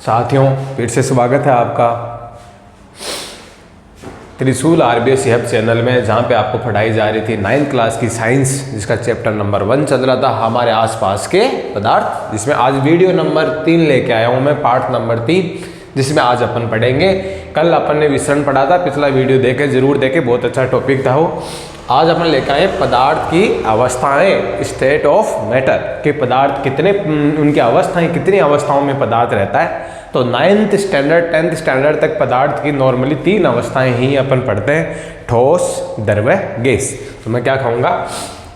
साथियों, फिर से स्वागत है आपका त्रिशूल आरबीएस हब चैनल में, जहाँ पे आपको पढ़ाई जा रही थी 9th क्लास की साइंस, जिसका चैप्टर नंबर 1 चल रहा था हमारे आसपास के पदार्थ, जिसमें आज वीडियो नंबर 3 लेके आया हूँ मैं, पार्ट नंबर 3, जिसमें आज अपन पढ़ेंगे। कल अपन ने विसरण पढ़ा था, पिछला वीडियो देखे, जरूर देखे, बहुत अच्छा टॉपिक था वो। आज अपन लेकर आए पदार्थ की अवस्थाएं, स्टेट ऑफ मैटर के पदार्थ कितने, उनकी अवस्थाएं, कितनी अवस्थाओं में पदार्थ रहता है। तो 9th स्टैंडर्ड 10th स्टैंडर्ड तक पदार्थ की नॉर्मली 3 अवस्थाएं ही अपन पढ़ते हैं, ठोस, द्रव, गैस। तो मैं क्या कहूँगा,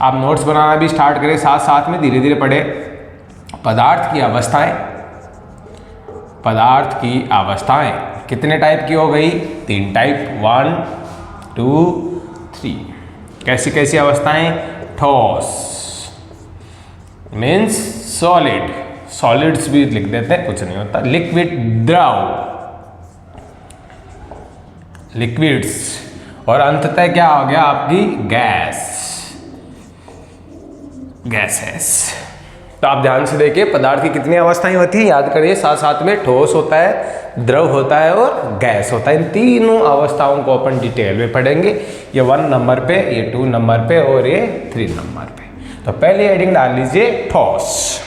आप नोट्स बनाना भी स्टार्ट करें, साथ साथ में धीरे धीरे पढ़े। पदार्थ की अवस्थाएं, पदार्थ की अवस्थाएं कितने टाइप की हो गई? 3 टाइप, 1 2 3। कैसी कैसी अवस्थाएं? ठोस मीन्स सॉलिड, सॉलिड्स भी लिख देते हैं, कुछ नहीं होता। लिक्विड, द्रव, लिक्विड्स, और अंततः क्या हो गया आपकी? Gas, gases. तो आप ध्यान से देखिए, पदार्थ की कितनी अवस्थाएं होती हैं, याद करिए। साथ साथ में ठोस होता है, द्रव होता है और गैस होता है। इन तीनों अवस्थाओं को अपन डिटेल में पढ़ेंगे। ये 1 नंबर पे, ये 2 नंबर पे और ये 3 नंबर पे। तो पहले हेडिंग डाल लीजिए ठोस।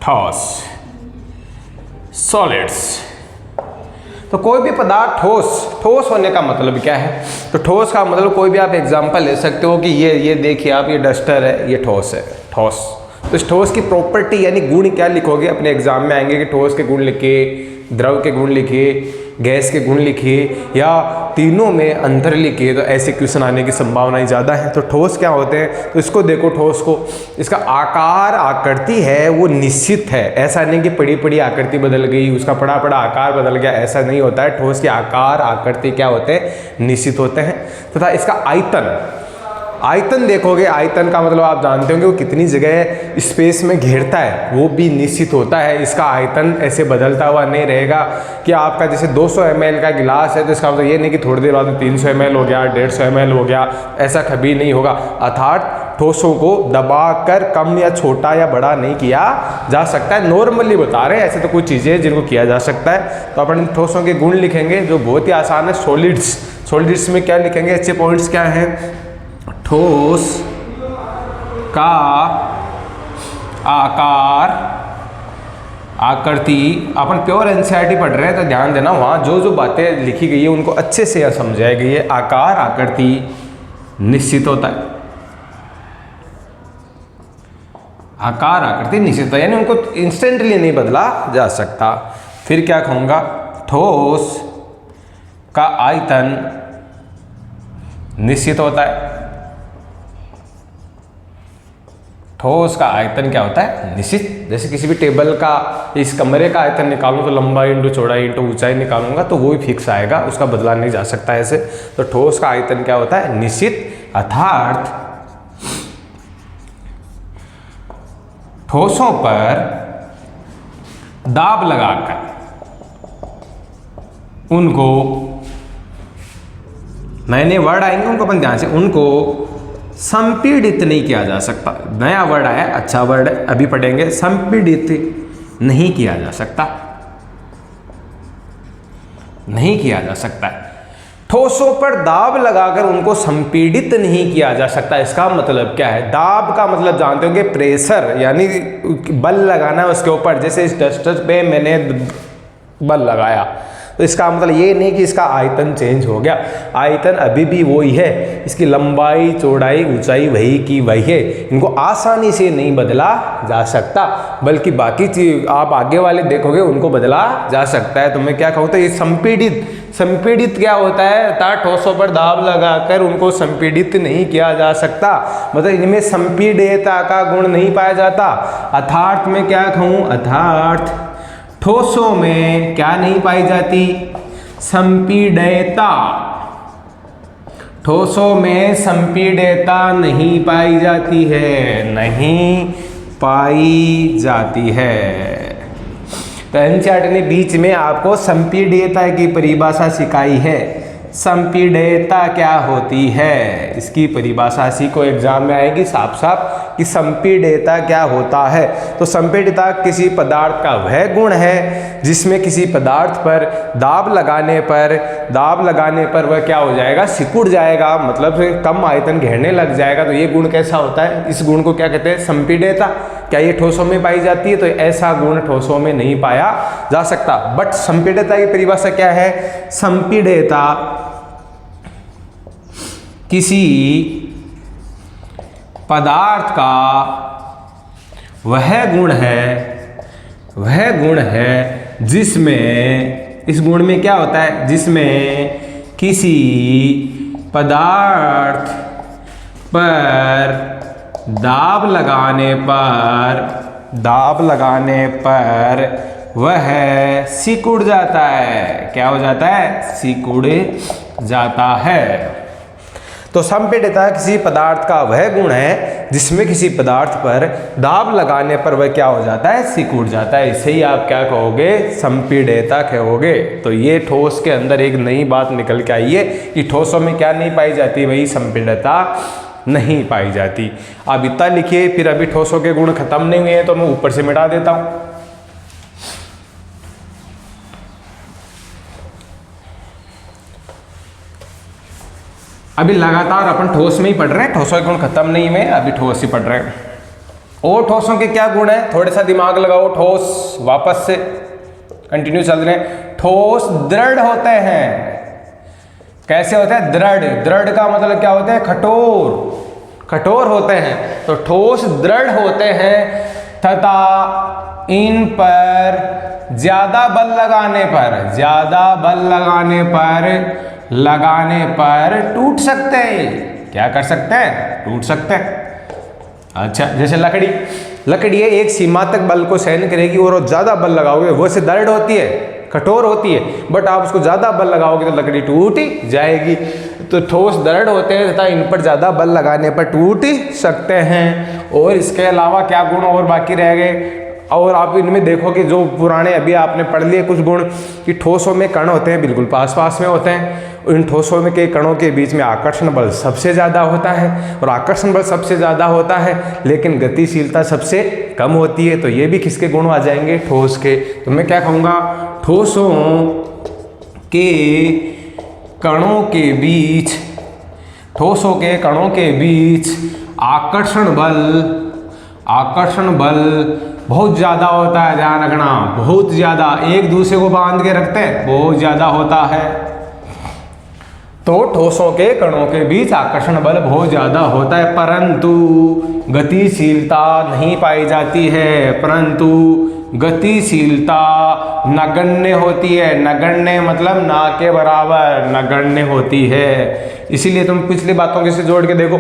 ठोस, सॉलिड्स। तो कोई भी पदार्थ ठोस होने का मतलब क्या है? तो ठोस का मतलब कोई भी आप एग्जांपल ले सकते हो कि ये देखिए आप, ये डस्टर है, ये ठोस है, ठोस। तो इस ठोस की प्रॉपर्टी यानी गुण क्या लिखोगे? अपने एग्जाम में आएंगे कि ठोस के गुण लिखिए, द्रव के गुण लिखिए, गैस के गुण लिखिए, या तीनों में अंतर लिखिए। तो ऐसे क्वेश्चन आने की संभावनाएं ज़्यादा है। तो ठोस क्या होते हैं? तो इसको देखो, ठोस को, इसका आकार, आकृति है वो निश्चित है। ऐसा नहीं कि पड़ी पड़ी आकृति बदल गई, उसका पड़ा पड़ा आकार बदल गया, ऐसा नहीं होता है। ठोस के आकार, आकृति क्या होते हैं? निश्चित होते हैं। तथा इसका आयतन, आयतन देखोगे, आयतन का मतलब आप जानते होंगे वो कितनी जगह स्पेस में घेरता है, वो भी निश्चित होता है। इसका आयतन ऐसे बदलता हुआ नहीं रहेगा कि आपका जैसे 200 ml का गिलास है, तो इसका मतलब ये नहीं कि थोड़ी देर बाद में 300 ml हो गया, 150 ml हो गया, ऐसा कभी नहीं होगा। अर्थात ठोसों को दबाकर कम या छोटा या बड़ा नहीं किया जा सकता है। नॉर्मली बता रहे हैं, ऐसे तो कुछ चीज़ें हैं जिनको किया जा सकता है। तो अपन इन ठोसों के गुण लिखेंगे जो बहुत ही आसान है। सॉलिड्स, सॉलिड्स में क्या लिखेंगे? अच्छे पॉइंट्स क्या हैं? ठोस का आकार, आकृति। अपन प्योर एनसीईआरटी पढ़ रहे हैं, तो ध्यान देना, वहाँ जो जो बातें लिखी गई है उनको अच्छे से समझाई गई है। आकार, आकृति निश्चित होता है, आकार, आकृति निश्चित होता है, यानी उनको इंस्टेंटली नहीं बदला जा सकता। फिर क्या कहूँगा? ठोस का आयतन निश्चित होता है। ठोस का आयतन क्या होता है? निश्चित। जैसे किसी भी टेबल का, इस कमरे का आयतन निकालूं तो लंबाई इंटू चौड़ाई इंटू ऊंचाई निकालूंगा तो वो भी फिक्स आएगा, उसका बदला नहीं जा सकता ऐसे। तो ठोस का आयतन क्या होता है? निश्चित। अर्थात ठोसों पर दाब लगाकर उनको, नए नए वर्ड आएंगे उनको अपन ध्यान से, उनको संपीड़ित नहीं किया जा सकता। नया वर्ड आया, अच्छा वर्ड है, अभी पढ़ेंगे। संपीड़ित नहीं किया जा सकता, नहीं किया जा सकता है। ठोसों पर दाब लगाकर उनको संपीड़ित नहीं किया जा सकता। इसका मतलब क्या है? दाब का मतलब जानते होंगे, प्रेशर, यानी बल लगाना है उसके ऊपर। जैसे इस डस्टर पे मैंने बल लगाया, तो इसका मतलब ये नहीं कि इसका आयतन चेंज हो गया, आयतन अभी भी वही है, इसकी लंबाई, चौड़ाई, ऊंचाई वही की वही है। इनको आसानी से नहीं बदला जा सकता, बल्कि बाकी चीज आप आगे वाले देखोगे उनको बदला जा सकता है। तो मैं क्या कहूँ, तो ये संपीड़ित, संपीड़ित क्या होता है? अर्थात ठोसों पर दाब लगाकर उनको संपीड़ित नहीं किया जा सकता, मतलब इनमें संपीड़ितता का गुण नहीं पाया जाता। अर्थात मैं क्या कहूँ, अर्थात ठोसों में क्या नहीं पाई जाती? संपीड़ितता। ठोसों में संपीड़ितता नहीं पाई जाती है, नहीं पाई जाती है। तो एनसीईआरटी ने बीच में आपको संपीड़ितता की परिभाषा सिखाई है। संपीड्यता क्या होती है, इसकी परिभाषा इसी को एग्जाम में आएगी साफ साफ कि संपीड्यता क्या होता है। तो संपीड्यता किसी पदार्थ का वह गुण है जिसमें किसी पदार्थ पर दाब लगाने पर वह क्या हो जाएगा, सिकुड़ जाएगा, मतलब कम आयतन घेरने लग जाएगा। तो ये गुण कैसा होता है, इस गुण को क्या कहते हैं, संपीड्यता। क्या ये ठोसों में पाई जाती है, तो ऐसा गुण ठोसों में नहीं पाया जा सकता। बट संपीड्यता की परिभाषा क्या है, संपीड्यता किसी पदार्थ का वह गुण है जिसमें, इस गुण में क्या होता है, जिसमें किसी पदार्थ पर दाब लगाने पर वह सिकुड़ जाता है। क्या हो जाता है, सिकुड़ जाता है। तो संपीड्यता किसी पदार्थ का वह गुण है जिसमें किसी पदार्थ पर दाब लगाने पर वह क्या हो जाता है, सिकुड़ जाता है। इसे ही आप क्या कहोगे, संपीड्यता कहोगे। तो ये ठोस के अंदर एक नई बात निकल के आई है कि ठोसों में क्या नहीं पाई जाती, वही संपीड्यता नहीं पाई जाती। आप इतना लिखिए, फिर अभी ठोसों के गुण खत्म नहीं हुए हैं तो मैं ऊपर से मिटा देता हूं। अभी लगातार अपन ठोस में ही पढ़ रहे हैं, ठोसों के गुण खत्म नहीं हुए, अभी ठोस ही पढ़ रहे हैं। और ठोसों के क्या गुण है, थोड़ा सा दिमाग लगाओ। ठोस वापस से कंटिन्यू चल रहे हैं। ठोस दृढ़ होते हैं। कैसे होते हैं, दृढ़ का मतलब क्या होता है, कठोर होते हैं। तो ठोस दृढ़ होते हैं तथा इन पर ज्यादा बल लगाने पर टूट सकते हैं। क्या कर सकते हैं, टूट सकते हैं। अच्छा, जैसे लकड़ी है, एक सीमा तक बल को सहन करेगी और ज्यादा बल लगाओगे वो से दृढ़ होती है, कठोर होती है, बट आप उसको ज्यादा बल लगाओगे तो लकड़ी टूट ही जाएगी। तो ठोस दृढ़ होते हैं तथा इन पर ज्यादा बल लगाने पर टूट ही सकते हैं। और इसके अलावा क्या गुण और बाकी रह गए, और आप इनमें देखोगे जो पुराने अभी आपने पढ़ लिए कुछ गुण कि ठोसों में कण होते हैं बिल्कुल पास में होते हैं। इन ठोसों में के कणों के बीच में आकर्षण बल सबसे ज़्यादा होता है, और आकर्षण बल सबसे ज़्यादा होता है लेकिन गतिशीलता सबसे कम होती है। तो ये भी किसके गुण आ जाएंगे, ठोस के। तो मैं क्या कहूँगा, ठोसों के कणों के बीच आकर्षण बल बहुत ज़्यादा होता है। ध्यान रखना, बहुत ज़्यादा, एक दूसरे को बांध के रखते हैं, बहुत ज़्यादा होता है। तो ठोसों के कणों के बीच आकर्षण बल बहुत ज़्यादा होता है, परंतु गतिशीलता नहीं पाई जाती है। परंतु गतिशीलता नगण्य होती है। नगण्य मतलब ना के बराबर, नगण्य होती है। इसीलिए तुम पिछली बातों के से जोड़ के देखो,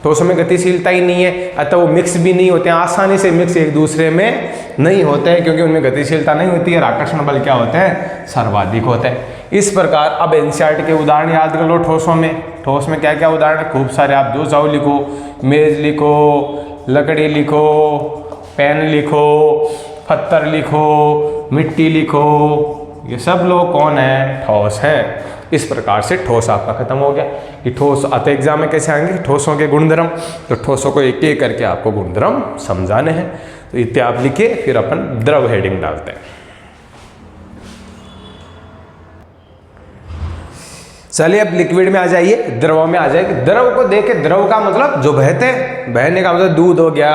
ठोसों में गतिशीलता ही नहीं है, अतः वो मिक्स भी नहीं होते हैं, आसानी से मिक्स एक दूसरे में नहीं होते हैं क्योंकि उनमें गतिशीलता नहीं होती है और आकर्षण बल क्या होते हैं, सर्वाधिक होते हैं। इस प्रकार अब एनसीईआरटी के उदाहरण याद कर लो। ठोस में क्या क्या उदाहरण है, खूब सारे, आप जो चाहो लिखो, मेज लिखो, लकड़ी लिखो, पेन लिखो, पत्थर लिखो, मिट्टी लिखो, ये सब लोग कौन है, ठोस है। इस प्रकार से ठोस आपका खत्म हो गया कि ठोस अतः एग्जाम में कैसे आएंगे, ठोसों के गुणधर्म। तो ठोसों को एक एक करके आपको गुणधर्म समझाने हैं। तो इतने आप लिखिए, फिर अपन द्रव हेडिंग डालते हैं। चलिए अब लिक्विड में आ जाइए, द्रव में आ जाएगी। द्रव को देखे, द्रव का मतलब जो बहते हैं, बहने का मतलब दूध हो गया,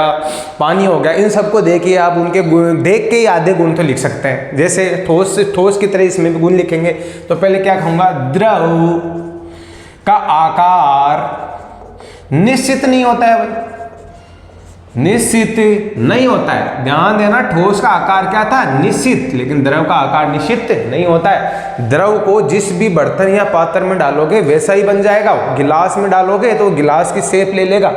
पानी हो गया, इन सबको देखिए आप, उनके गुण देख के ही आधे गुण तो लिख सकते हैं। जैसे ठोस की तरह इसमें भी गुण लिखेंगे। तो पहले क्या कहूँगा, द्रव का आकार निश्चित नहीं होता है भाई, निश्चित नहीं होता है। ध्यान देना, ठोस का आकार क्या था, निश्चित, लेकिन द्रव का आकार निश्चित नहीं होता है। द्रव को जिस भी बर्तन या पात्र में डालोगे वैसा ही बन जाएगा। गिलास में डालोगे तो गिलास की शेप ले लेगा,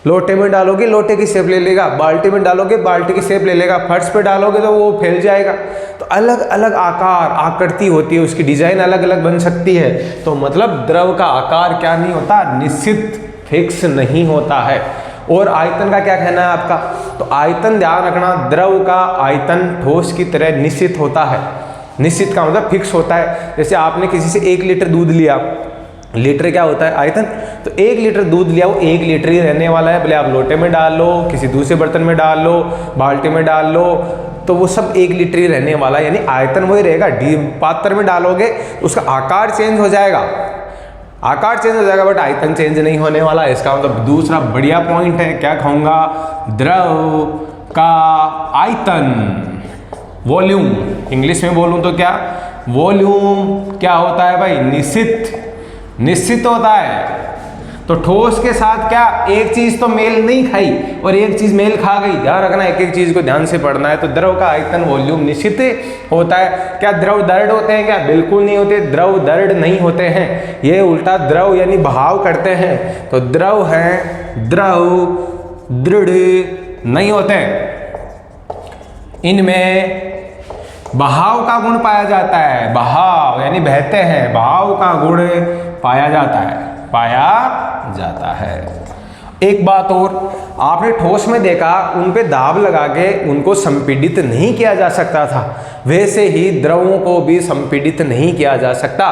लोटे में डालोगे लोटे की शेप ले लेगा, बाल्टी में डालोगे बाल्टी की शेप ले लेगा, फर्श पे डालोगे तो वो फैल जाएगा। तो अलग अलग आकार आकृति होती है, उसकी डिजाइन अलग अलग बन सकती है। तो मतलब द्रव का आकार क्या नहीं होता, निश्चित, फिक्स नहीं होता है। और आयतन का क्या कहना है आपका, तो आयतन ध्यान रखना, द्रव का आयतन ठोस की तरह निश्चित होता है। निश्चित का मतलब फिक्स होता है। जैसे आपने किसी से 1 लीटर दूध लिया, लीटर क्या होता है? आयतन। तो 1 लीटर दूध लिया, वो 1 लीटर ही रहने वाला है, भले आप लोटे में डाल लो, किसी दूसरे बर्तन में डाल लो, बाल्टी में डाल लो, तो वो सब 1 लीटर ही रहने वाला है, यानी आयतन वही रहेगा। पात्र में डालोगे उसका आकार चेंज हो जाएगा, आकार चेंज हो जाएगा, बट आयतन चेंज नहीं होने वाला। इसका मतलब दूसरा बढ़िया पॉइंट है, क्या कहूँगा? द्रव का आयतन, वॉल्यूम। इंग्लिश में बोलूँ तो क्या? वॉल्यूम क्या होता है भाई? निश्चित होता है। तो ठोस के साथ क्या एक चीज तो मेल नहीं खाई और एक चीज मेल खा गई? ध्यान रखना, एक एक चीज को ध्यान से पढ़ना है। तो द्रव का आयतन वॉल्यूम निश्चित होता है। क्या द्रव दृढ़ होते हैं? क्या बिल्कुल नहीं होते। द्रव दृढ़ नहीं होते हैं, ये उल्टा द्रव यानी बहाव करते हैं। तो द्रव है, द्रव दृढ़ नहीं होते, इनमें बहाव का गुण पाया जाता है। बहाव यानी बहते हैं, बहाव का गुण पाया जाता है। एक बात और, आपने ठोस में देखा उन पे दाब लगा के उनको संपीड़ित नहीं किया जा सकता था, वैसे ही द्रवों को भी संपीड़ित नहीं किया जा सकता।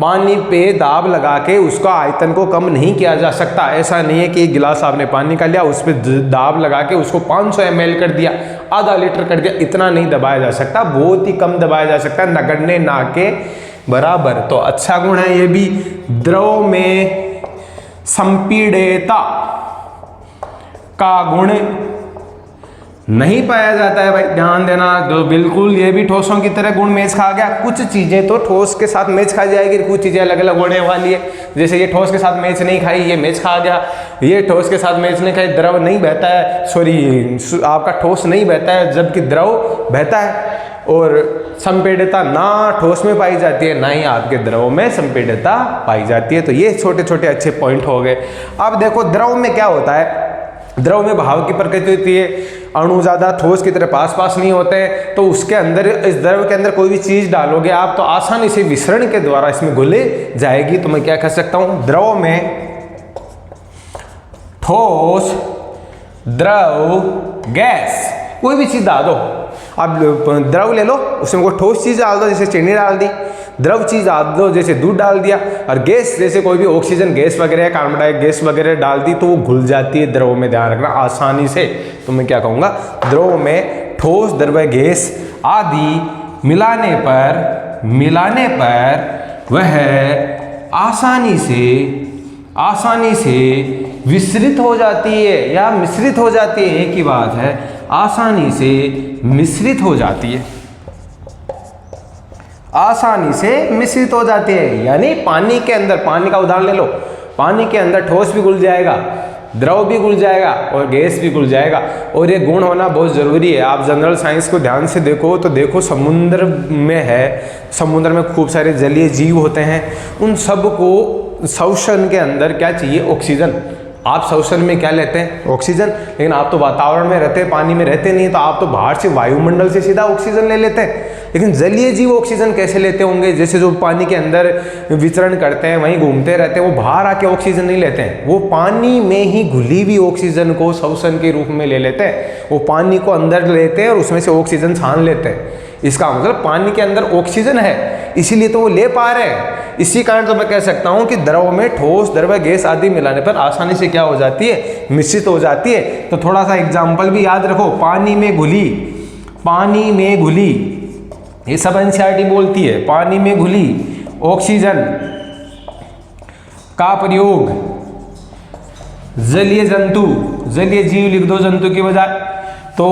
पानी पे दाब लगा के उसका आयतन को कम नहीं किया जा सकता। ऐसा नहीं है कि एक गिलास आपने पानी का लिया, उस पर दाब लगा के उसको 500 ml कर दिया, आधा लीटर कर दिया, इतना नहीं दबाया जा सकता, बहुत ही कम दबाया जा सकता है, नगण्य ना के बराबर। तो अच्छा गुण है ये भी। द्रव में संपीड़ितता का गुण नहीं पाया जाता है भाई, ध्यान देना। तो बिल्कुल ये भी ठोसों की तरह गुण मेच खा गया। कुछ चीजें तो ठोस के साथ मेच खा जाएगी, कुछ चीजें अलग अलग होने वाली है। जैसे ये ठोस के साथ मेच नहीं खाई, ये मेच खा गया। ये ठोस के साथ मेच नहीं खाई, द्रव नहीं बहता है, सॉरी आपका ठोस नहीं बहता है, जबकि द्रव बहता है। और संपीड़ितता ना ठोस में पाई जाती है, ना ही आपके द्रव में संपीड़ितता पाई जाती है। तो ये छोटे छोटे अच्छे पॉइंट हो गए। अब देखो द्रव में क्या होता है, द्रव में बहाव की प्रकृति होती है, अणु ज़्यादा ठोस की तरह पास पास नहीं होते हैं, तो उसके अंदर, इस द्रव के अंदर कोई भी चीज़ डालोगे आप तो आसानी से विसरण के द्वारा इसमें घुले जाएगी। तो मैं क्या कह सकता हूँ, द्रव में ठोस, द्रव, गैस, कोई भी चीज़ डाल दो आप, द्रव ले लो, उसमें कोई ठोस चीज़ डाल दो, जैसे चीनी डाल दी, द्रव चीज़ डाल दो जैसे दूध डाल दिया, और गैस जैसे कोई भी ऑक्सीजन गैस वगैरह, कार्बन डाइऑक्साइड गैस वगैरह डाल दी, तो वो घुल जाती है द्रव में, ध्यान रखना आसानी से। तो मैं क्या कहूँगा, द्रव में ठोस, द्रव, गैस आदि मिलाने पर वह आसानी से विसरित हो जाती है या मिश्रित हो जाती है, एक ही बात है, आसानी से मिश्रित हो जाती है, आसानी से मिश्रित हो जाती है। यानी पानी के अंदर, पानी का उदाहरण ले लो, पानी के अंदर ठोस भी घुल जाएगा, द्रव भी घुल जाएगा और गैस भी घुल जाएगा। और ये गुण होना बहुत ज़रूरी है। आप जनरल साइंस को ध्यान से देखो तो देखो समुद्र में है, समुद्र में खूब सारे जलीय जीव होते हैं, उन सब को श्वसन के अंदर क्या चाहिए, ऑक्सीजन। आप श्वसन में क्या लेते हैं, ऑक्सीजन, लेकिन आप तो वातावरण में रहते हैं, पानी में रहते नहीं, तो आप तो बाहर से वायुमंडल से सीधा ऑक्सीजन ले लेते हैं। लेकिन जलीय जीव ऑक्सीजन कैसे लेते होंगे, जैसे जो पानी के अंदर विचरण करते हैं, वहीं घूमते रहते हैं, वो बाहर आके ऑक्सीजन नहीं लेते हैं, वो पानी में ही घुली हुई ऑक्सीजन को श्वसन के रूप में ले लेते हैं। वो पानी को अंदर लेते हैं और उसमें से ऑक्सीजन छान लेते हैं। इसका मतलब पानी के अंदर ऑक्सीजन है, इसीलिए तो वो ले पा रहे हैं। इसी कारण तो मैं कह सकता हूं कि द्रव में ठोस, द्रव, गैस आदि मिलाने पर आसानी से क्या हो जाती है, मिश्रित हो जाती है। तो थोड़ा सा एग्जाम्पल भी याद रखो, पानी में घुली, ये सब एनसीईआरटी बोलती है, पानी में घुली ऑक्सीजन का प्रयोग जलीय जंतु, जलीय जीव लिख दो जंतु की बजाय, तो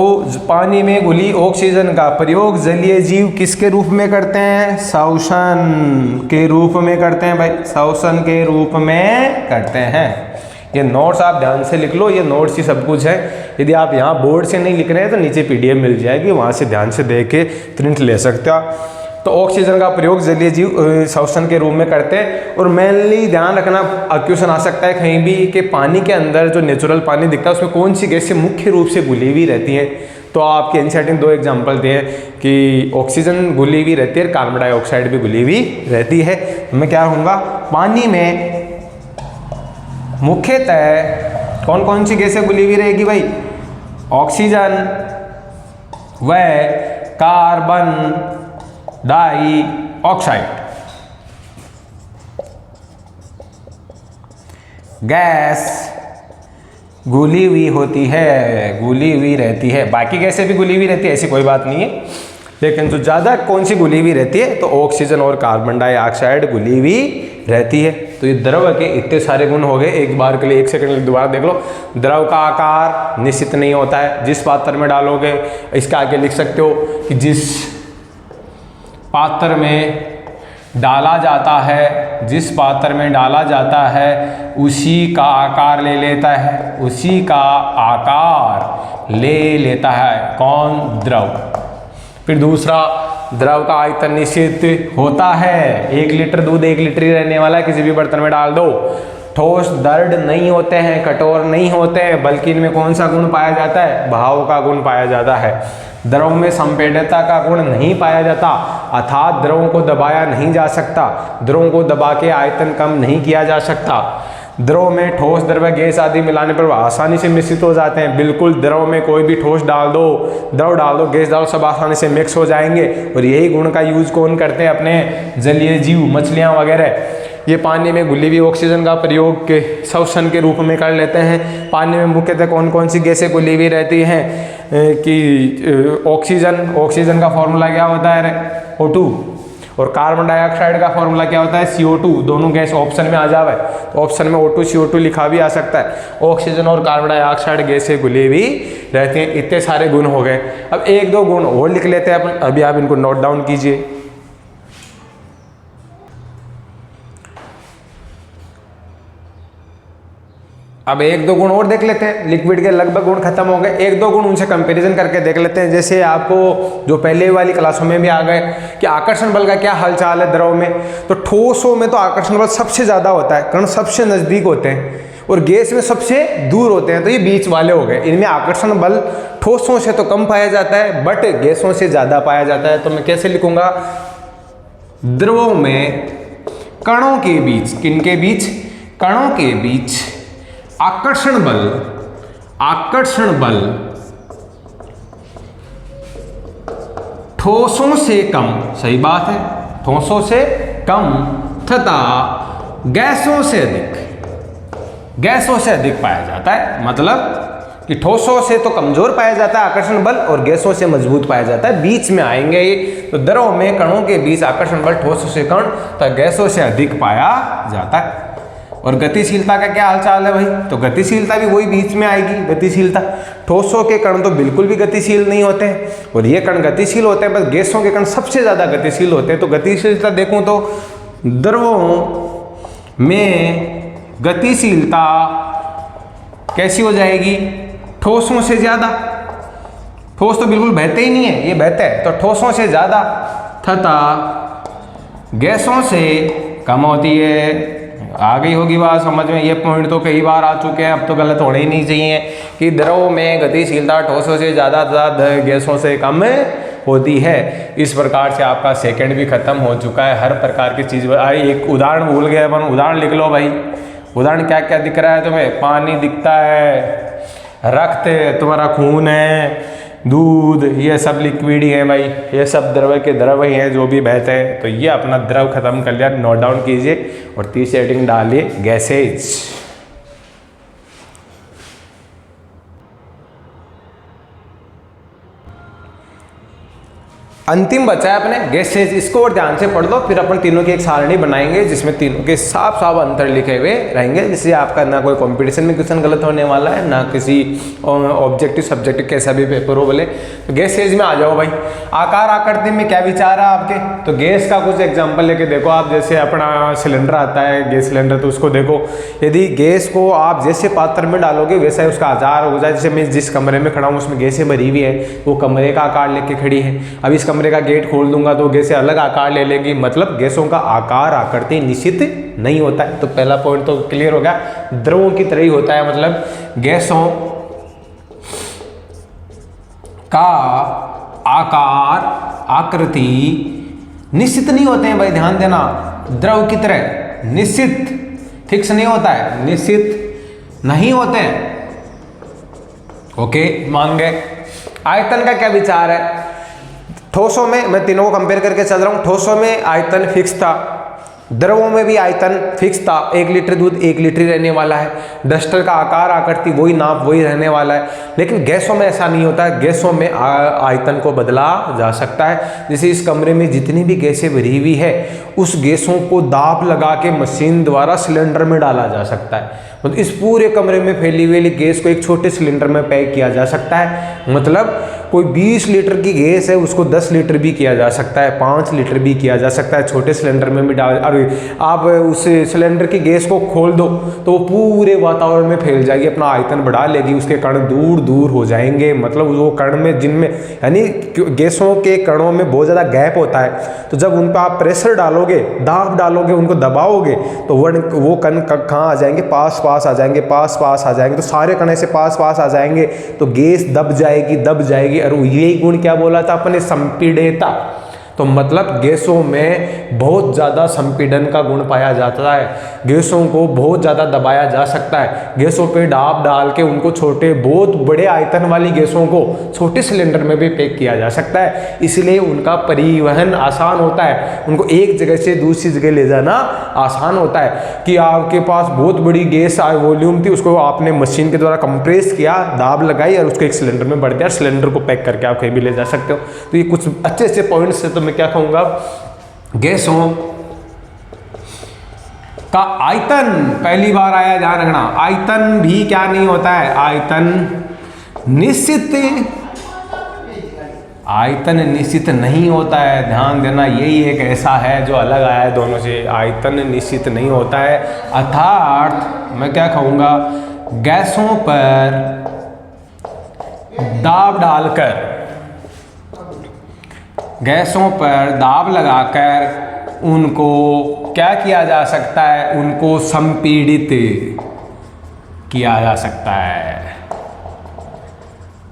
पानी में घुली ऑक्सीजन का प्रयोग जलीय जीव किसके रूप में करते हैं, श्वसन के रूप में करते हैं भाई, श्वसन के रूप में करते हैं। ये नोट्स आप ध्यान से लिख लो, ये नोट्स ही सब कुछ है। यदि आप यहाँ बोर्ड से नहीं लिख रहे हैं तो नीचे पीडीएफ मिल जाएगी, वहाँ से ध्यान से देख के प्रिंट ले सकते हो। तो ऑक्सीजन का प्रयोग जलीय जीव श्वसन के रूप में करते हैं। और मेनली ध्यान रखना, क्वेश्चन आ सकता है कहीं भी कि पानी के अंदर जो नेचुरल पानी दिखता है उसमें कौन सी गैसें मुख्य रूप से घुली हुई रहती हैं। तो आपके एनसीईआरटी में 2 एग्जाम्पल दिए कि ऑक्सीजन घुली हुई रहती है, कार्बन डाइऑक्साइड भी घुली हुई रहती है। तो मैं क्या कहूँगा, पानी में मुख्यतः कौन कौन सी गैसें घुली हुई रहेगी भाई, ऑक्सीजन व कार्बन डाई ऑक्साइड। गैस घुली हुई होती है, घुली हुई रहती है। बाकी गैसें भी घुली हुई रहती है, ऐसी कोई बात नहीं है, लेकिन जो ज़्यादा कौन सी घुली हुई रहती है तो ऑक्सीजन और कार्बन डाइऑक्साइड घुली हुई रहती है। तो ये द्रव के इतने सारे गुण हो गए। एक बार के लिए, एक सेकंड के लिए दोबारा देख लो। द्रव का आकार निश्चित नहीं होता है, जिस पात्र में डालोगे, इसके आगे लिख सकते हो कि जिस पात्र में डाला जाता है, जिस पात्र में डाला जाता है उसी का आकार ले लेता है, उसी का आकार ले लेता है कौन? द्रव। फिर दूसरा, द्रव का आयतन निश्चित होता है। 1 लीटर दूध 1 लीटर ही रहने वाला है, किसी भी बर्तन में डाल दो। ठोस दृढ़ नहीं होते हैं, कठोर नहीं होते हैं, बल्कि इनमें कौन सा गुण पाया जाता है? भाव का गुण पाया जाता है। द्रव में संपीड़ितता का गुण नहीं पाया जाता, अर्थात द्रवों को दबाया नहीं जा सकता, द्रवों को दबा के आयतन कम नहीं किया जा सकता। द्रव में ठोस, द्रव, गैस आदि मिलाने पर आसानी से मिश्रित हो जाते हैं। बिल्कुल द्रव में कोई भी ठोस डाल दो, द्रव डाल दो, गैस डालो, सब आसानी से मिक्स हो जाएंगे। और यही गुण का यूज कौन करते हैं? अपने जलीय जीव, मछलियाँ वगैरह। ये पानी में घुली हुई ऑक्सीजन का प्रयोग के श्वसन के रूप में कर लेते हैं। पानी में मुख्यतः कौन कौन सी गैसें घुली हुई रहती हैं? कि ऑक्सीजन का फॉर्मूला क्या होता है? O2। और कार्बन डाइऑक्साइड का फॉर्मूला क्या होता है? CO2। दोनों गैस ऑप्शन में आ जावे तो ऑप्शन में O2 CO2 लिखा भी आ सकता है। ऑक्सीजन और कार्बन डाइऑक्साइड गैसें घुली हुई रहती हैं। इतने सारे गुण हो गए। अब 1-2 गुण और लिख लेते हैं अपन, अभी आप इनको नोट डाउन कीजिए। अब 1-2 गुण और देख लेते हैं। लिक्विड के लगभग गुण खत्म हो गए, 1-2 गुण उनसे कंपैरिजन करके देख लेते हैं। जैसे आपको जो पहले वाली क्लासों में भी आ गए कि आकर्षण बल का क्या हालचाल है द्रव में, तो ठोसों में तो आकर्षण बल सबसे ज़्यादा होता है, कारण सबसे नज़दीक होते हैं, और गैस में सबसे दूर होते हैं, तो ये बीच वाले हो गए। इनमें आकर्षण बल ठोसों से तो कम पाया जाता है, बट गैसों से ज़्यादा पाया जाता है। तो मैं कैसे लिखूंगा? द्रवों में कणों के बीच, किनके बीच? कणों के बीच आकर्षण बल ठोसों से कम, सही बात है, ठोसों से कम तथा गैसों से अधिक पाया जाता है। मतलब कि ठोसों से तो कमजोर पाया जाता है आकर्षण बल, और गैसों से मजबूत पाया जाता है, बीच में आएंगे ये। तो द्रव में कणों के बीच आकर्षण बल ठोसों से कम तथा गैसों से अधिक पाया जाता है। और गतिशीलता का क्या हालचाल है भाई? तो गतिशीलता भी वही बीच में आएगी। गतिशीलता, ठोसों के कण तो बिल्कुल भी गतिशील नहीं होते हैं, और ये कण गतिशील होते हैं, बस गैसों के कण सबसे ज़्यादा गतिशील होते हैं। तो गतिशीलता देखूं तो द्रवों में गतिशीलता कैसी हो जाएगी? ठोसों से ज़्यादा। ठोस तो बिल्कुल बहते ही नहीं है, ये बहते हैं, तो ठोसों से ज़्यादा तथा गैसों से कम होती है। आ गई होगी बात समझ में? ये पॉइंट तो कई बार आ चुके हैं, अब तो गलत होने ही नहीं चाहिए कि द्रव में गतिशीलता ठोसों से ज़्यादा गैसों से कम होती है। इस प्रकार से आपका सेकंड भी खत्म हो चुका है। हर प्रकार की चीज़, एक उदाहरण भूल गए अपन, उदाहरण लिख लो भाई। उदाहरण क्या क्या दिख रहा है तुम्हें? पानी दिखता है, रक्त तुम्हारा खून है, दूध, ये सब लिक्विड ही है भाई, ये सब द्रव के द्रव ही हैं जो भी बहते हैं। तो ये अपना द्रव खत्म कर लिया, नोट डाउन कीजिए और तीसरी हेडिंग डालिए गैसेज। अंतिम बचा है अपने गैसेज, इसको और ध्यान से पढ़ लो, फिर अपन तीनों की एक सारणी बनाएंगे जिसमें तीनों के साफ साफ अंतर लिखे हुए रहेंगे, जिससे आपका ना कोई कंपटीशन में क्वेश्चन गलत होने वाला है, ना किसी ऑब्जेक्टिव सब्जेक्टिव कैसा भी पेपर हो बोले। तो गैसेज में आ जाओ भाई। आकार आकृति में क्या विचार है आपके? तो गैस का कुछ एग्जाम्पल लेके देखो आप। जैसे अपना सिलेंडर आता है, गैस सिलेंडर, तो उसको देखो, यदि गैस को आप जैसे पात्र में डालोगे वैसा ही उसका आकार हो जाए। जैसे मैं जिस कमरे में खड़ा हूँ उसमें गैसें भरी हुई है, वो कमरे का आकार लेके खड़ी है। अब इस कमरे का गेट खोल दूंगा तो गैसें अलग आकार ले लेगी, मतलब गैसों का आकार आकृति निश्चित नहीं होता है। तो पहला पॉइंट तो क्लियर हो गया, द्रवों की तरह ही होता है, मतलब गैसों का आकार आकृति निश्चित नहीं होते हैं भाई, ध्यान देना। द्रव की तरह निश्चित फिक्स नहीं होता है, निश्चित नहीं होते हैं। ओके, मान गए। आयतन का क्या विचार है? ठोसों में मैं तीनों को कंपेयर करके चल रहा हूँ। ठोसों में आयतन फिक्स था, द्रवों में भी आयतन फिक्स था, 1 लीटर दूध 1 लीटर ही रहने वाला है, डस्टर का आकार आकृति वही नाप वही रहने वाला है। लेकिन गैसों में ऐसा नहीं होता है, गैसों में आयतन को बदला जा सकता है। जैसे इस कमरे में जितनी भी गैसें भरी हुई है उस गैसों को दाब लगा के मशीन द्वारा सिलेंडर में डाला जा सकता है। मतलब इस पूरे कमरे में फैली हुई गैस को एक छोटे सिलेंडर में पैक किया जा सकता है। मतलब कोई 20 लीटर की गैस है उसको 10 लीटर भी किया जा सकता है, 5 लीटर भी किया जा सकता है, छोटे सिलेंडर में भी डाल। अरे आप उस सिलेंडर की गैस को खोल दो तो वो पूरे वातावरण में फैल जाएगी, अपना आयतन बढ़ा लेगी, उसके कण दूर दूर हो जाएंगे। मतलब वो कण में जिनमें यानी गैसों के कणों में बहुत ज़्यादा गैप होता है, तो जब उन पर आप प्रेशर डालोगे, दाब डालोगे, उनको दबाओगे तो वो कण कहाँ आ जाएंगे, पास पास आ जाएंगे, पास पास आ जाएंगे। तो सारे कण ऐसे पास पास आ जाएंगे तो गैस दब जाएगी। और यही गुण क्या बोला था अपने, संपीड़ितता। तो मतलब गैसों में बहुत ज़्यादा संपीड़न का गुण पाया जाता है, गैसों को बहुत ज़्यादा दबाया जा सकता है। गैसों पे दाब डाल के उनको छोटे बहुत बड़े आयतन वाली गैसों को छोटे सिलेंडर में भी पैक किया जा सकता है, इसलिए उनका परिवहन आसान होता है, उनको एक जगह से दूसरी जगह ले जाना आसान होता है। कि आपके पास बहुत बड़ी गैस वॉल्यूम थी, उसको आपने मशीन के द्वारा कंप्रेस किया, दाब लगाई और उसको एक सिलेंडर में बढ़ दिया, सिलेंडर को पैक करके आप कहीं भी ले जा सकते हो। तो ये कुछ अच्छे अच्छे पॉइंट्स है। तो मैं क्या कहूँगा, गैसों का आयतन पहली बार आया, ध्यान रखना, आयतन भी क्या नहीं होता है, आयतन निश्चित नहीं होता है। ध्यान देना, यही एक ऐसा है जो अलग आया है दोनों से, आयतन निश्चित नहीं होता है। अर्थात मैं क्या कहूँगा, गैसों पर दाब लगाकर उनको क्या किया जा सकता है, उनको संपीड़ित किया जा सकता है।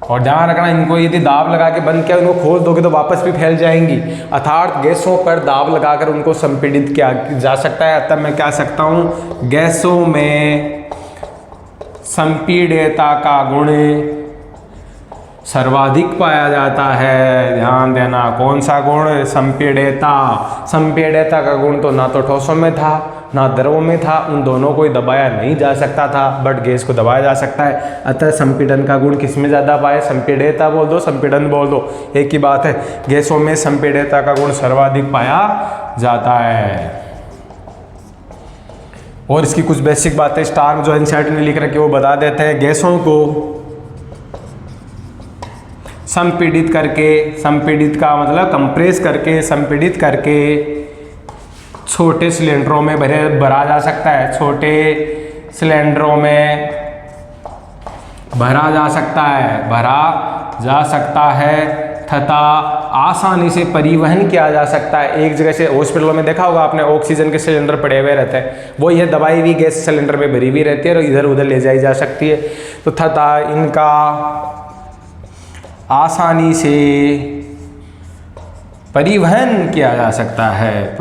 और ध्यान रखना, इनको यदि दाब लगा के बंद किया, उनको खोल दोगे तो वापस भी फैल जाएंगी। अर्थात गैसों पर दाब लगाकर उनको संपीड़ित किया जा सकता है। अतः मैं क्या सकता हूँ, गैसों में संपीड़ितता का गुण सर्वाधिक पाया जाता है। ध्यान देना, कौन सा गुण, संपीड़ितता का गुण तो ना तो ठोसों में था ना द्रवों में था, उन दोनों को ही दबाया नहीं जा सकता था, बट गैस को दबाया जा सकता है। अतः संपीड़न का गुण किसमें ज़्यादा पाए, संपीड़ितता बोल दो, संपीड़न बोल दो, एक ही बात है। गैसों में संपीड़ितता का गुण सर्वाधिक पाया जाता है। और इसकी कुछ बेसिक बातें स्टार में जो एनसीईआरटी ने लिख रखी है वो बता देते हैं। गैसों को संपीड़ित करके, संपीड़ित का मतलब कंप्रेस करके, संपीड़ित करके छोटे सिलेंडरों में भरा जा सकता है, छोटे सिलेंडरों में भरा जा सकता है तथा आसानी से परिवहन किया जा सकता है। एक जगह से, हॉस्पिटलों में देखा होगा आपने, ऑक्सीजन के सिलेंडर पड़े हुए रहते हैं, वो यह दवाई हुई गैस सिलेंडर में भरी हुई रहती है और इधर उधर ले जाई जा सकती है। तो तथा इनका आसानी से परिवहन किया जा सकता है,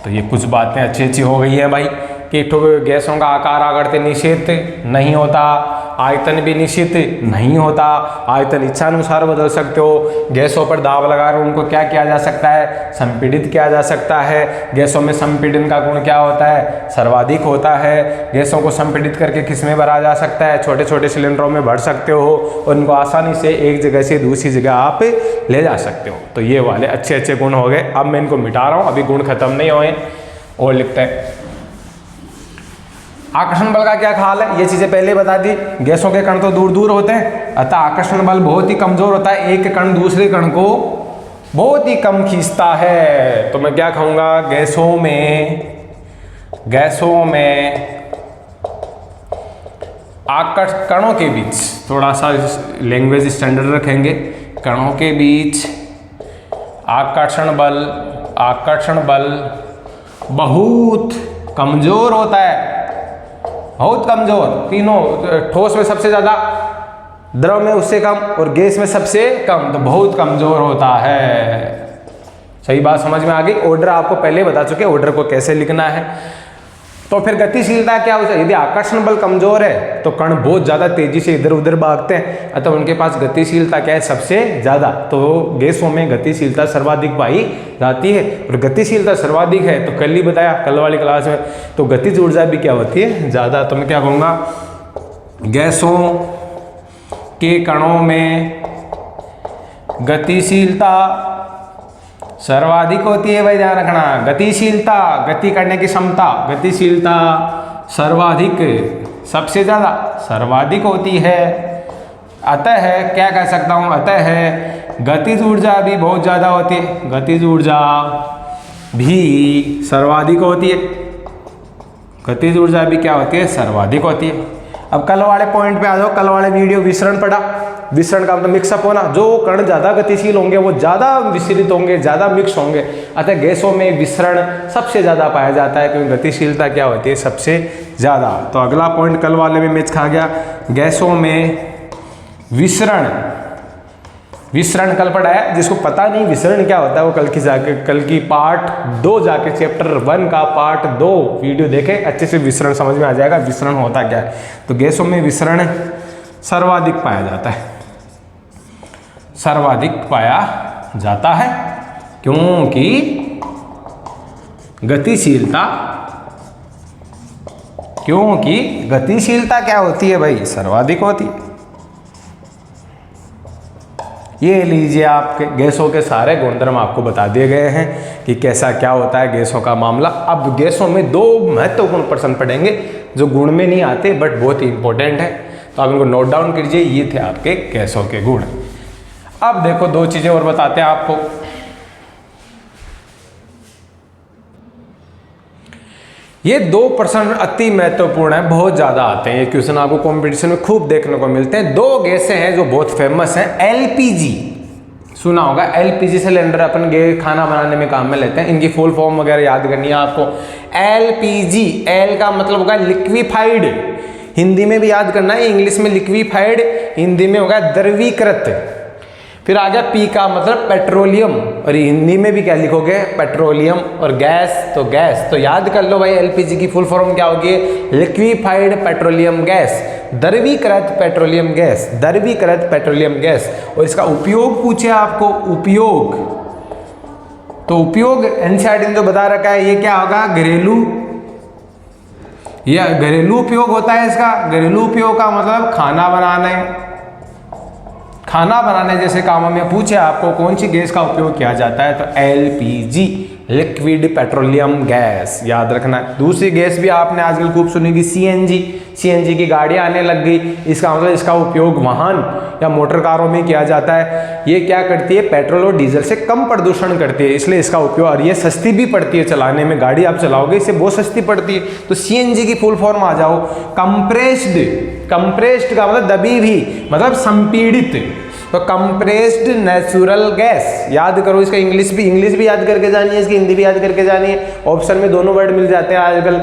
तो ये कुछ बातें अच्छी हो गई हैं भाई, कि गैसों का आकार आकृति निश्चित नहीं होता, आयतन भी निश्चित नहीं होता, आयतन इच्छानुसार बदल सकते हो। गैसों पर दाब लगाकर उनको क्या किया जा सकता है, संपीड़ित किया जा सकता है। गैसों में संपीड़न का गुण क्या होता है, सर्वाधिक होता है। गैसों को संपीड़ित करके किसमें भरा जा सकता है, छोटे छोटे सिलेंडरों में भर सकते हो और उनको आसानी से एक जगह से दूसरी जगह आप ले जा सकते हो। तो ये वाले अच्छे गुण हो गए। अब मैं इनको मिटा रहा हूँ, अभी गुण खत्म नहीं हुए और लिखते हैं। आकर्षण बल का क्या ख्याल है, ये चीजें पहले बता दी। गैसों के कण तो दूर दूर होते हैं, अतः आकर्षण बल बहुत ही कमजोर होता है, एक कण दूसरे कण को बहुत ही कम खींचता है। तो मैं क्या कहूँगा, गैसों में कणों के बीच, थोड़ा सा लैंग्वेज स्टैंडर्ड रखेंगे, कणों के बीच आकर्षण बल बहुत कमजोर होता है, बहुत कमजोर। तीनों, ठोस में सबसे ज्यादा, द्रव में उससे कम और गैस में सबसे कम, तो बहुत कमजोर होता है। सही बात समझ में आ गई। ऑर्डर आपको पहले बता चुके, ऑर्डर को कैसे लिखना है। तो फिर गतिशीलता क्या हो जाए, यदि आकर्षण बल कमजोर है तो कण बहुत ज़्यादा तेजी से इधर उधर भागते हैं, अतः उनके पास गतिशीलता क्या है सबसे ज़्यादा। तो गैसों में गतिशीलता सर्वाधिक पाई जाती है, और गतिशीलता सर्वाधिक है तो कल ही बताया कल वाली क्लास में, तो गतिज ऊर्जा भी क्या होती है ज़्यादा। तो मैं क्या कहूँगा, गैसों के कणों में गतिशीलता सर्वाधिक होती है। भाई ध्यान रखना, गतिशीलता, गति करने की क्षमता, गतिशीलता सर्वाधिक, सबसे ज्यादा सर्वाधिक होती है। अतः क्या कह सकता हूं, अतः है गतिज ऊर्जा भी बहुत ज्यादा होती है, गतिज ऊर्जा भी सर्वाधिक होती है, गतिज ऊर्जा भी क्या होती है सर्वाधिक होती है। अब कल वाले पॉइंट पे आ जाओ, कल वाले वीडियो विसरण पढ़ा, विसरण का मतलब मिक्सअप होना, जो कण ज़्यादा गतिशील होंगे वो ज़्यादा विसरित होंगे, ज़्यादा मिक्स होंगे, अतः गैसों में विसरण सबसे ज़्यादा पाया जाता है, क्योंकि गतिशीलता क्या होती है सबसे ज़्यादा। तो अगला पॉइंट कल वाले में मैच खा गया, गैसों में विसरण, विसरण कल पढ़ाया, जिसको पता नहीं विसरण क्या होता है वो कल की जाके, कल की पार्ट 2 जाके चैप्टर 1 का पार्ट 2 वीडियो देखें, अच्छे से विसरण समझ में आ जाएगा विसरण होता क्या है। तो गैसों में विसरण सर्वाधिक पाया जाता है, सर्वाधिक पाया जाता है, क्योंकि गतिशीलता, क्योंकि गतिशीलता क्या होती है भाई सर्वाधिक होती है। ये लीजिए आपके गैसों के सारे गुणधर्म आपको बता दिए गए हैं कि कैसा क्या होता है गैसों का मामला। अब गैसों में 2 महत्वपूर्ण प्रश्न पढ़ेंगे जो गुण में नहीं आते बट बहुत ही इंपॉर्टेंट है, तो आप इनको नोट डाउन कीजिए। ये थे आपके गैसों के गुण। अब देखो 2 चीजें और बताते हैं आपको। ये 2 प्रश्न अति महत्वपूर्ण है, बहुत ज्यादा आते हैं ये क्वेश्चन, आपको कंपटीशन में खूब देखने को मिलते हैं। 2 गैसें हैं जो बहुत फेमस हैं। एलपीजी सुना होगा, एलपीजी सिलेंडर अपन खाना बनाने में काम में लेते हैं, इनकी फुल फॉर्म वगैरह याद करनी है आपको। एलपीजी, एल का मतलब होगा लिक्विफाइड, हिंदी में भी याद करना है, इंग्लिश में लिक्विफाइड, हिंदी में होगा द्रवीकृत। फिर आ गया पी का मतलब पेट्रोलियम, और हिंदी में भी क्या लिखोगे पेट्रोलियम, और गैस तो गैस, तो याद कर लो भाई एलपीजी की फुल फॉर्म क्या होगी, लिक्विफाइड पेट्रोलियम गैस, द्रवीकृत पेट्रोलियम गैस, द्रवीकृत पेट्रोलियम गैस। और इसका उपयोग पूछे आपको, उपयोग, तो उपयोग एनसीईआरटी ने जो बता रखा है ये क्या होगा, घरेलू, यह घरेलू उपयोग होता है इसका। घरेलू उपयोग का मतलब खाना बनाने, खाना बनाने जैसे कामों में पूछे आपको कौन सी गैस का उपयोग किया जाता है, तो एलपीजी, लिक्विड पेट्रोलियम गैस, याद रखना है। दूसरी गैस भी आपने आजकल खूब सुनी कि सीएनजी, सीएनजी की गाड़ियां आने लग गई, इसका मतलब इसका उपयोग वाहन या मोटर कारों में किया जाता है। ये क्या करती है, पेट्रोल और डीजल से कम प्रदूषण करती है, इसलिए इसका उपयोग, और ये सस्ती भी पड़ती है चलाने में, गाड़ी आप चलाओगे इससे बहुत सस्ती पड़ती है। तो सीएनजी की फुल फॉर्म आ जाओ, कंप्रेस्ड, कंप्रेस्ड का मतलब दबी हुई, मतलब संपीड़ित, तो कंप्रेस्ड नेचुरल गैस, याद करो इसका इंग्लिश भी याद करके जानी है, इसकी हिंदी भी याद करके जानी है, ऑप्शन में दोनों वर्ड मिल जाते हैं आजकल।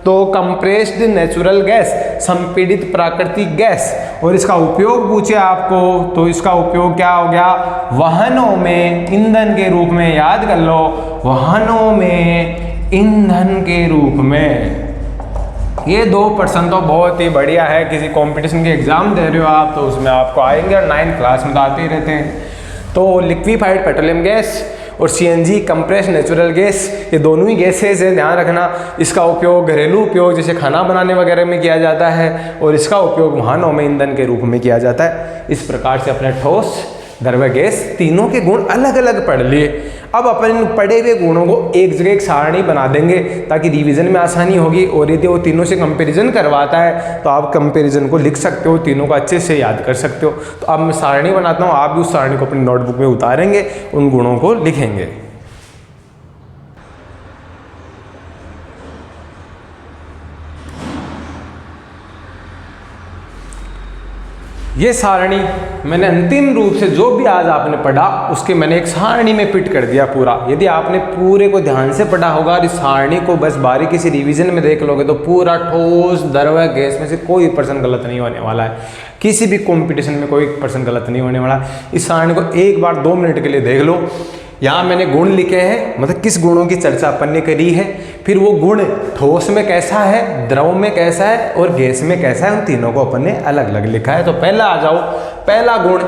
तो कंप्रेस्ड नेचुरल गैस, संपीड़ित प्राकृतिक गैस, और इसका उपयोग पूछे आपको तो इसका उपयोग क्या हो गया, वाहनों में ईंधन के रूप में, याद कर लो, वाहनों में ईंधन के रूप में। ये 2% तो बहुत ही बढ़िया है, किसी कंपटीशन के एग्जाम दे रहे हो आप तो उसमें आपको आएंगे, और 9th क्लास में तो आते ही रहते हैं। तो लिक्विफाइड पेट्रोलियम गैस और सीएनजी कंप्रेस्ड नेचुरल गैस, ये दोनों ही गैसेज हैं, ध्यान रखना। इसका उपयोग घरेलू उपयोग जैसे खाना बनाने वगैरह में किया जाता है, और इसका उपयोग वाहनों में ईंधन के रूप में किया जाता है। इस प्रकार से अपने ठोस, द्रव्य, गैस तीनों के गुण अलग अलग पढ़ लिए। अब अपन इन पढ़े हुए गुणों को एक जगह एक सारणी बना देंगे ताकि रिवीजन में आसानी होगी, और यदि वो तीनों से कंपैरिजन करवाता है तो आप कंपैरिजन को लिख सकते हो, तीनों को अच्छे से याद कर सकते हो। तो अब मैं सारणी बनाता हूँ, आप भी उस सारणी को अपनी नोटबुक में उतारेंगे, उन गुणों को लिखेंगे। ये सारणी मैंने अंतिम रूप से जो भी आज आपने पढ़ा उसके मैंने एक सारणी में फिट कर दिया पूरा। यदि आपने पूरे को ध्यान से पढ़ा होगा और इस सारणी को बस बारीकी से रिवीजन में देख लोगे तो पूरा ठोस, द्रव्य, गैस में से कोई पर्सन गलत नहीं होने वाला है। किसी भी कंपटीशन में कोई पर्सन गलत नहीं होने वाला। इस सारणी को एक बार 2 मिनट के लिए देख लो। यहाँ मैंने गुण लिखे हैं, मतलब किस गुणों की चर्चा अपन ने करी है, फिर वो गुण ठोस में कैसा है, द्रव में कैसा है और गैस में कैसा है, उन तीनों को अपन ने अलग अलग लिखा है। तो पहला आ जाओ, पहला गुण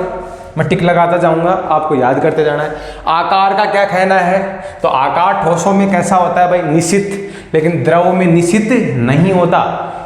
मैं टिक लगाता जाऊंगा, आपको याद करते जाना है। आकार का क्या कहना है, तो आकार ठोसों में कैसा होता है भाई, निश्चित, लेकिन द्रव में निश्चित नहीं होता,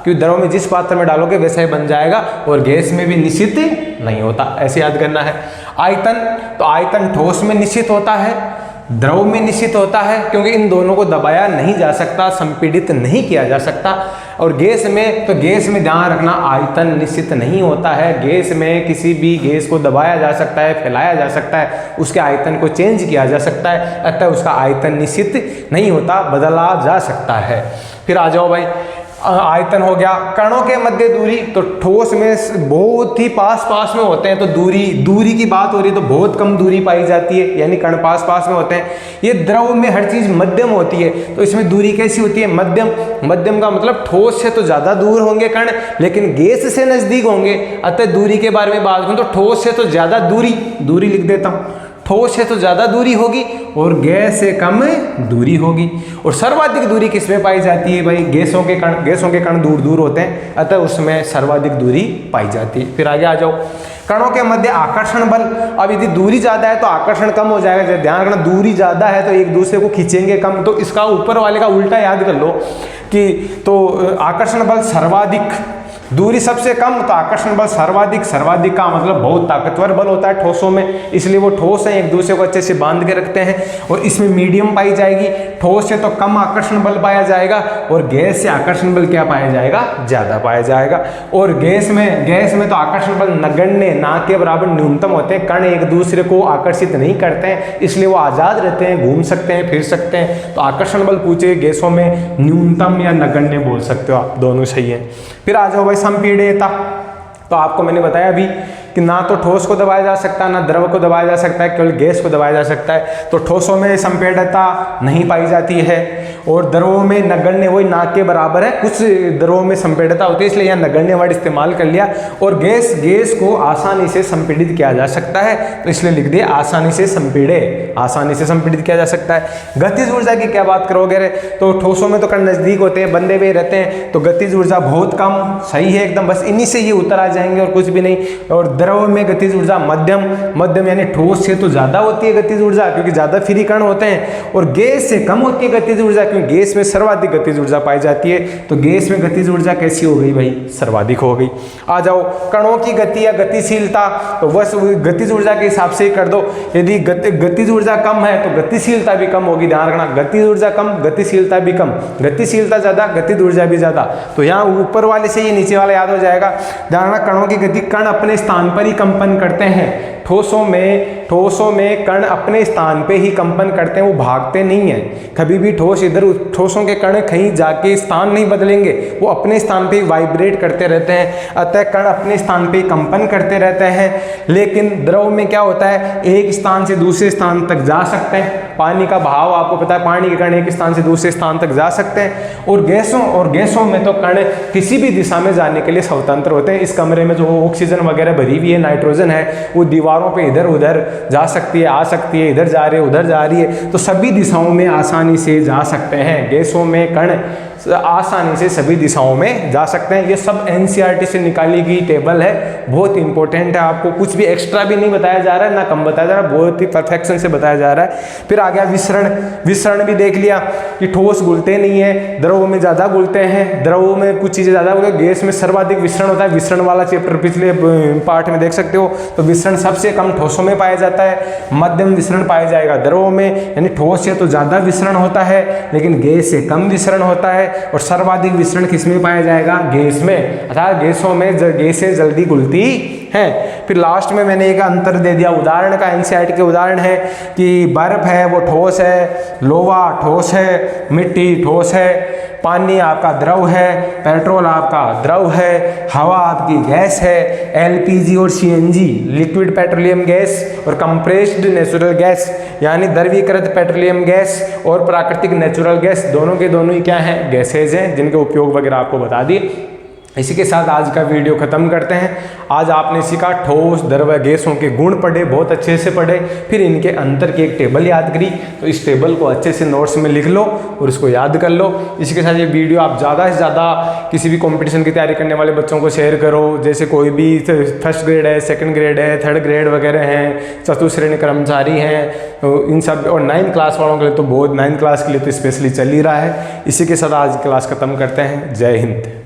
क्योंकि द्रव में जिस पात्र में डालोगे वैसा ही बन जाएगा, और गैस में भी निश्चित नहीं होता, ऐसे याद करना है। आयतन, तो आयतन ठोस में निश्चित होता है, द्रव में निश्चित होता है, क्योंकि इन दोनों को दबाया नहीं जा सकता, संपीड़ित नहीं किया जा सकता। और गैस में, तो गैस में ध्यान रखना आयतन निश्चित नहीं होता है। गैस में किसी भी गैस को दबाया जा सकता है, फैलाया जा सकता है, उसके आयतन को चेंज किया जा सकता है, अतः उसका आयतन निश्चित नहीं होता, बदला जा सकता है। फिर आ जाओ भाई, आयतन हो गया। कणों के मध्य दूरी, तो ठोस में बहुत ही पास पास में होते हैं, तो दूरी की बात हो रही है तो बहुत कम दूरी पाई जाती है, यानी कण पास पास में होते हैं। ये द्रव में हर चीज मध्यम होती है, तो इसमें दूरी कैसी होती है, मध्यम। मध्यम का मतलब ठोस से तो ज्यादा दूर होंगे कण, लेकिन गैस से नजदीक होंगे, अतः दूरी के बारे में बात करूं तो ठोस से तो ज्यादा दूरी लिख देता हूं, ठोस से तो ज़्यादा दूरी होगी और गैस से कम दूरी होगी। और सर्वाधिक दूरी किस में पाई जाती है भाई, गैसों के कण दूर दूर होते हैं, अतः उसमें सर्वाधिक दूरी पाई जाती है। फिर आगे आ जाओ, कणों के मध्य आकर्षण बल। अब यदि दूरी ज़्यादा है तो आकर्षण कम हो जाएगा, जब ध्यान रखना दूरी ज़्यादा है तो एक दूसरे को खींचेंगे कम, तो इसका ऊपर वाले का उल्टा याद कर लो कि तो आकर्षण बल सर्वाधिक, दूरी सबसे कम तो आकर्षण बल सर्वाधिक। सर्वाधिक का मतलब बहुत ताकतवर बल होता है ठोसों में, इसलिए वो ठोस है, एक दूसरे को अच्छे से बांध के रखते हैं। और इसमें मीडियम पाई जाएगी, ठोस से तो कम आकर्षण बल पाया जाएगा, और गैस से आकर्षण बल क्या पाया जाएगा, ज्यादा पाया जाएगा। और गैस में तो आकर्षण बल नगण्य, ना के बराबर न्यूनतम होते हैं, कण एक दूसरे को आकर्षित नहीं करते हैं, इसलिए वो आजाद रहते हैं, घूम सकते हैं, फिर सकते हैं। तो आकर्षण बल पूछे गैसों में न्यूनतम या नगण्य बोल सकते हो आप, दोनों सही है। फिर आ जाओ भाई संपीड़ितता, तो आपको मैंने बताया अभी कि ना तो ठोस को दबाया जा सकता है, ना द्रव को दबाया जा सकता है, केवल गैस को दबाया जा सकता है। तो ठोसों में संपीड़ितता नहीं पाई जाती है, और द्रवों में नगण्य, वही ना के बराबर है, कुछ द्रवों में संपीड़ितता होती है, इसलिए यहाँ नगण्य वर्ड इस्तेमाल कर लिया। और गैस को आसानी से संपीड़ित किया जा सकता है, तो इसलिए लिख दिया आसानी से संपीड़ित किया जा सकता है। गतिज ऊर्जा की क्या बात करोगे रे, तो ठोसों में तो कण नजदीक होते हैं, बंधे हुए रहते हैं, तो गतिज ऊर्जा बहुत कम, सही है एकदम, बस इन्हीं से ये उतर आ जाएंगे और कुछ भी नहीं। और द्रव में गतिज ऊर्जा मध्यम यानी ठोस से तो ज्यादा होती है गतिज ऊर्जा, क्योंकि ज्यादा फ्री कण होते हैं, और गैस से कम होती है गतिज ऊर्जा, क्योंकि गैस में सर्वाधिक गतिज ऊर्जा पाई जाती है। तो गैस में गतिज ऊर्जा कैसी हो गई भाई, सर्वाधिक हो गई। आ जाओ कणों की गति या गतिशीलता, तो बस गतिज ऊर्जा के हिसाब से ही कर दो। यदि गतिज ऊर्जा कम है तो गतिशीलता भी कम होगी, ध्यान रखना, गतिज ऊर्जा कम गतिशीलता भी कम, गतिशीलता ज्यादा गतिज ऊर्जा भी ज्यादा। तो यहाँ ऊपर वाले से ये नीचे वाला याद हो जाएगा। ध्यान रखना, कणों की गति, कण अपने स्थान पर ही कंपन करते हैं। ठोसों में कण अपने स्थान पे ही कंपन करते हैं, वो भागते नहीं हैं। कभी भी ठोसों के कण कहीं जाके स्थान नहीं बदलेंगे, वो अपने स्थान पे ही वाइब्रेट करते रहते हैं, अतः कण अपने स्थान पे ही कंपन करते रहते हैं। लेकिन द्रव में क्या होता है, एक स्थान से दूसरे स्थान तक जा सकते हैं, पानी का बहाव आपको पता है, पानी के कण एक स्थान से दूसरे स्थान तक जा सकते हैं। और गैसों में तो कण किसी भी दिशा में जाने के लिए स्वतंत्र होते हैं। इस कमरे में जो ऑक्सीजन वगैरह भरी हुई है, नाइट्रोजन है, वो दीवारों पे इधर उधर जा सकती है, आ सकती है, इधर जा रही है, उधर जा रही है, तो सभी दिशाओं में आसानी से जा सकते हैं। गैसों में कण आसानी से सभी दिशाओं में जा सकते हैं। ये सब एनसीईआरटी से निकाली गई टेबल है, बहुत इंपॉर्टेंट है, आपको कुछ भी एक्स्ट्रा भी नहीं बताया जा रहा है, ना कम बताया जा रहा है, बहुत ही परफेक्शन से बताया जा रहा है। फिर आ गया विसरण भी देख लिया कि ठोस घुलते नहीं है, द्रव में ज़्यादा घुलते हैं, द्रव में कुछ चीज़ें ज़्यादा घुलते हैं, गैस में सर्वाधिक विसरण होता है। विसरण वाला चैप्टर पिछले पार्ट में देख सकते हो। तो विसरण सबसे कम ठोसों में पाया जाता है, मध्यम विसरण पाया जाएगा द्रव में, यानी ठोस से तो ज़्यादा विसरण होता है, लेकिन गैस से कम विसरण होता है। और सर्वाधिक विसरण किसमें पाया जाएगा, गैस में, अर्थात गैसों में गैसें जल्दी घुलती हैं। फिर लास्ट में मैंने एक अंतर दे दिया उदाहरण का, एनसीईआरटी के उदाहरण है कि बर्फ है वो ठोस है, लोहा ठोस है, मिट्टी ठोस है, पानी आपका द्रव है, पेट्रोल आपका द्रव है, हवा आपकी गैस है, एलपीजी और सीएनजी लिक्विड पेट्रोलियम गैस और कंप्रेस्ड नेचुरल गैस यानी द्रवीकृत पेट्रोलियम गैस और प्राकृतिक नेचुरल गैस, दोनों के दोनों ही क्या हैं, गैसेज हैं, जिनके उपयोग वगैरह आपको बता दिए। इसी के साथ आज का वीडियो ख़त्म करते हैं। आज आपने सीखा ठोस, द्रव्य, गैसों के गुण पढ़े, बहुत अच्छे से पढ़े, फिर इनके अंतर की एक टेबल याद करी। तो इस टेबल को अच्छे से नोट्स में लिख लो और इसको याद कर लो। इसी के साथ ये वीडियो आप ज़्यादा से ज़्यादा किसी भी कंपटीशन की तैयारी करने वाले बच्चों को शेयर करो। जैसे कोई भी फर्स्ट ग्रेड है, सेकंड ग्रेड है, थर्ड ग्रेड वगैरह हैं, चतुर्थ श्रेणी कर्मचारी हैं, तो इन सब, और 9th क्लास वालों के लिए तो बहुत, 9th क्लास के लिए तो स्पेशली चल ही रहा है। इसी के साथ आज की क्लास ख़त्म करते हैं। जय हिंद।